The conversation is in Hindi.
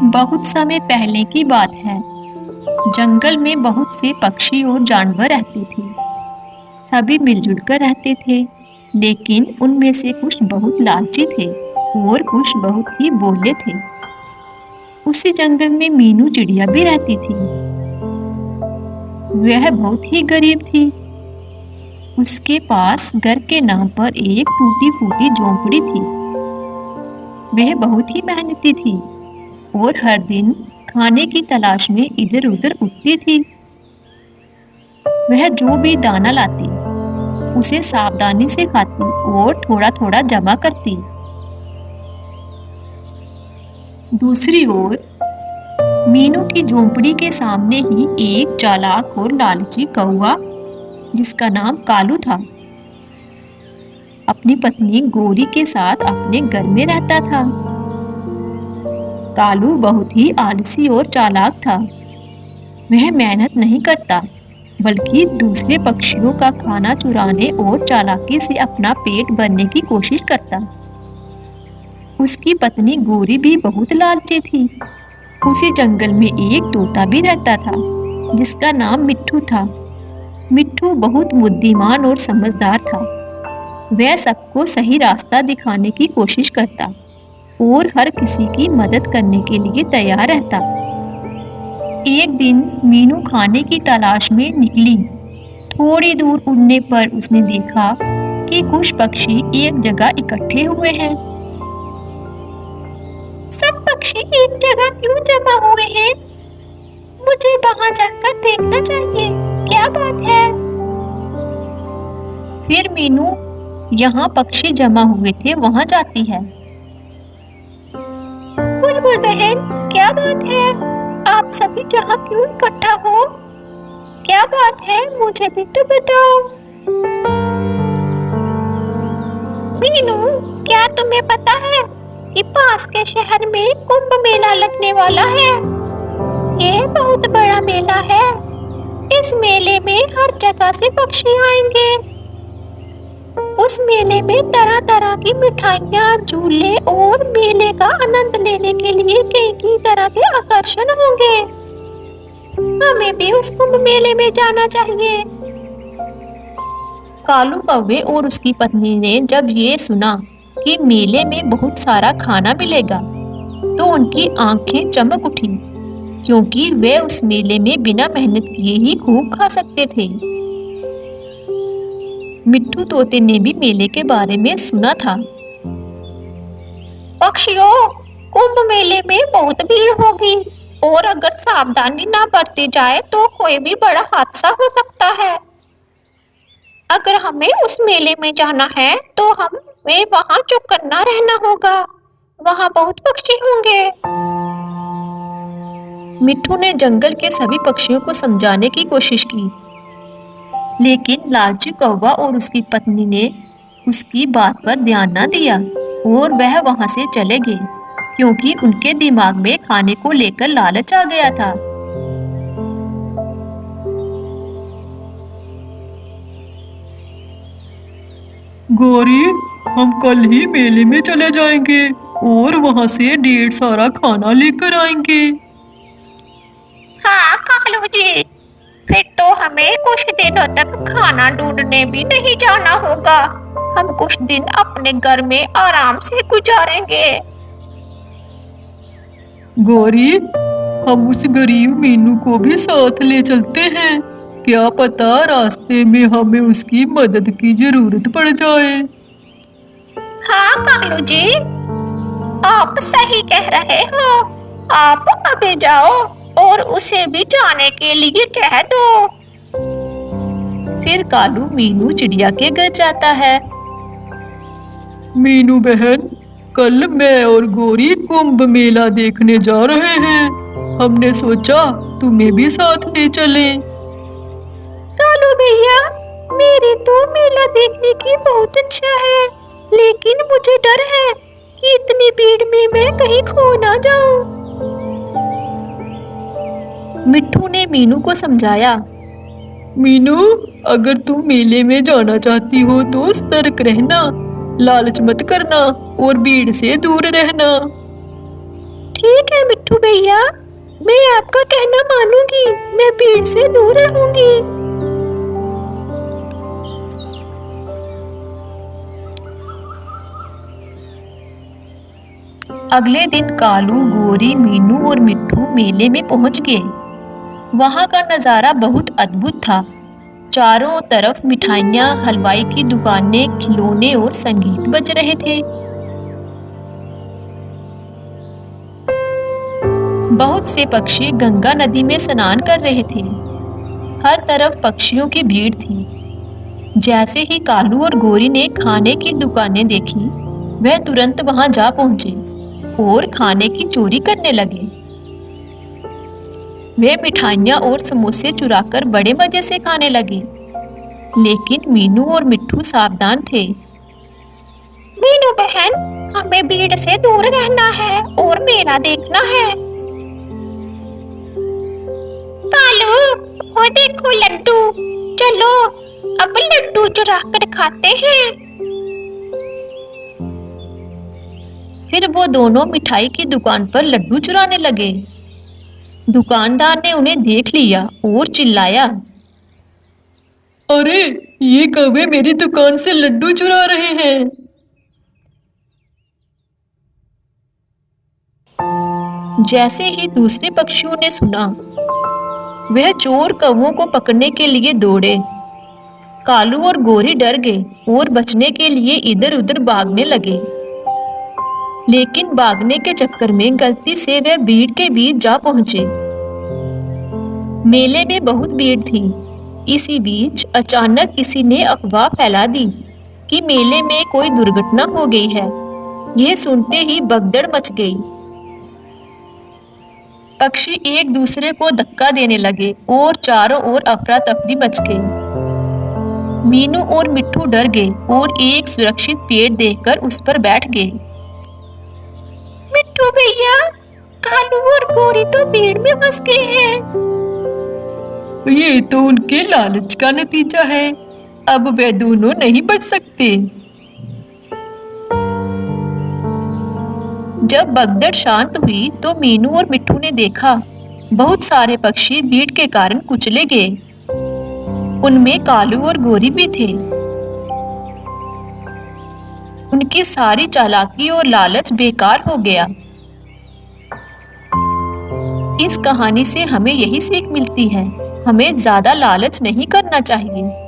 बहुत समय पहले की बात है। जंगल में बहुत से पक्षी और जानवर रहते थे। सभी मिलजुल कर रहते थे, लेकिन उनमें से कुछ बहुत लालची थे और कुछ बहुत ही भोले थे। उसी जंगल में मीनू चिड़िया भी रहती थी। वह बहुत ही गरीब थी। उसके पास घर के नाम पर एक टूटी फूटी झोंपड़ी थी। वह बहुत ही मेहनती थी और हर दिन खाने की तलाश में इधर उधर उठती थी। वह जो भी दाना लाती उसे सावधानी से खाती और थोड़ा थोड़ा जमा करती। दूसरी ओर मीनू की झोंपड़ी के सामने ही एक चालाक और लालची कौवा, जिसका नाम कालू था, अपनी पत्नी गोरी के साथ अपने घर में रहता था। कालू बहुत ही आलसी और चालाक था। वह मेहनत नहीं करता, बल्कि दूसरे पक्षियों का खाना चुराने और चालाकी से अपना पेट भरने की कोशिश करता। उसकी पत्नी गोरी भी बहुत लालची थी। उसी जंगल में एक तोता भी रहता था, जिसका नाम मिट्ठू था। मिट्ठू बहुत बुद्धिमान और समझदार था। वह सबको सही रास्ता दिखाने की कोशिश करता और हर किसी की मदद करने के लिए तैयार रहता। एक दिन मीनू खाने की तलाश में निकली। थोड़ी दूर उड़ने पर उसने देखा कि कुछ पक्षी एक जगह इकट्ठे हुए हैं। सब पक्षी एक जगह क्यों जमा हुए हैं? मुझे वहां जाकर देखना चाहिए, क्या बात है? फिर मीनू यहाँ पक्षी जमा हुए थे वहां जाती है। बुलबुल बहन, क्या बात है? आप सभी जहाँ क्यों इकट्ठा हो? क्या बात है, मुझे भी तो बताओ। मीनू, क्या तुम्हें पता है कि पास के शहर में कुंभ मेला लगने वाला है? ये बहुत बड़ा मेला है। इस मेले में हर जगह से पक्षी आएंगे। उस मेले में तरह तरह की मिठाइयाँ, झूले और मेले का आनंद लेने के लिए कई तरह के आकर्षण होंगे। हमें भी उस कुंभ मेले में जाना चाहिए। कालू कौवे और उसकी पत्नी ने जब ये सुना कि मेले में बहुत सारा खाना मिलेगा, तो उनकी आंखें चमक उठी, क्योंकि वे उस मेले में बिना मेहनत किए ही खूब खा सकते थे। मिट्ठू तोते ने भी मेले के बारे में सुना था। पक्षियों, कुंभ मेले में बहुत भीड़ होगी और अगर सावधानी ना बरती जाए तो कोई भी बड़ा हादसा हो सकता है। अगर हमें उस मेले में जाना है तो हमें वहां चौकन्ना रहना होगा। वहां बहुत पक्षी होंगे। मिट्ठू ने जंगल के सभी पक्षियों को समझाने की कोशिश की, लेकिन लालची कौवा और उसकी पत्नी ने उसकी बात पर ध्यान न दिया और वह वहां से चले गए, क्योंकि उनके दिमाग में खाने को लेकर लालच आ गया था। गौरी, हम कल ही मेले में चले जाएंगे और वहां से ढेर सारा खाना लेकर आएंगे। हाँ कालू जी, फिर तो हमें कुछ दिनों तक खाना ढूंढने भी नहीं जाना होगा। हम कुछ दिन अपने घर में आराम से गुजारेंगे। गौरी, हम उस गरीब मीनू को भी साथ ले चलते हैं। क्या पता रास्ते में हमें उसकी मदद की जरूरत पड़ जाए। हाँ कालू जी, आप सही कह रहे हो। आप अभी जाओ और उसे भी जाने के लिए कह दो। फिर कालू मीनू चिड़िया के घर जाता है। मीनू बहन, कल मैं और गौरी कुंभ मेला देखने जा रहे हैं। हमने सोचा तुम्हें भी साथ ले चलें। कालू भैया, मेरी तो मेला देखने की बहुत इच्छा है, लेकिन मुझे डर है कि इतनी भीड़ में मैं कहीं खो ना जाऊं। मिट्ठू ने मीनू को समझाया। मीनू, अगर तुम मेले में जाना चाहती हो तो सतर्क रहना, लालच मत करना और भीड़ से दूर रहना। ठीक है मिट्ठू भैया, मैं आपका कहना मानूंगी, मैं भीड़ से दूर रहूंगी। अगले दिन कालू, गोरी, मीनू और मिट्ठू मेले में पहुंच गए। वहां का नजारा बहुत अद्भुत था। चारों तरफ मिठाइयाँ, हलवाई की दुकानें, खिलौने और संगीत बज रहे थे। बहुत से पक्षी गंगा नदी में स्नान कर रहे थे। हर तरफ पक्षियों की भीड़ थी। जैसे ही कालू और गोरी ने खाने की दुकानें देखी, वह तुरंत वहां जा पहुंचे और खाने की चोरी करने लगे। वे मिठाइयाँ और समोसे चुराकर बड़े मजे से खाने लगे। लेकिन मीनू और मिट्ठू सावधान थे। मीनू बहन, हमें भीड़ से दूर रहना है और मेला देखना है। कालू, वो देखो लड्डू, चलो अब लड्डू चुरा कर खाते हैं। फिर वो दोनों मिठाई की दुकान पर लड्डू चुराने लगे। दुकानदार ने उन्हें देख लिया और चिल्लाया, अरे, ये कौवे मेरी दुकान से लड्डू चुरा रहे हैं। जैसे ही दूसरे पक्षियों ने सुना, वह चोर कौवों को पकड़ने के लिए दौड़े। कालू और गोरी डर गए और बचने के लिए इधर उधर भागने लगे। लेकिन भागने के चक्कर में गलती से वे भीड़ के बीच जा पहुंचे। मेले में बहुत भीड़ थी। इसी बीच अचानक किसी ने अफवाह फैला दी कि मेले में कोई दुर्घटना हो गई है। यह सुनते ही भगदड़ मच गई। पक्षी एक दूसरे को धक्का देने लगे और चारों ओर अफरा तफरी मच गई। मीनू और मिट्ठू डर गए और एक सुरक्षित पेड़ देखकर उस पर बैठ गए। मिट्ठू भैया, कालू और गोरी तो भीड़ में फंस गए हैं। ये तो उनके लालच का नतीजा है। अब वे दोनों नहीं बच सकते। जब भगदड़ शांत हुई तो मीनू और मिट्ठू ने देखा बहुत सारे पक्षी भीड़ के कारण कुचले गए। उनमें कालू और गोरी भी थे। उनकी सारी चालाकी और लालच बेकार हो गया। इस कहानी से हमें यही सीख मिलती है, हमें ज्यादा लालच नहीं करना चाहिए।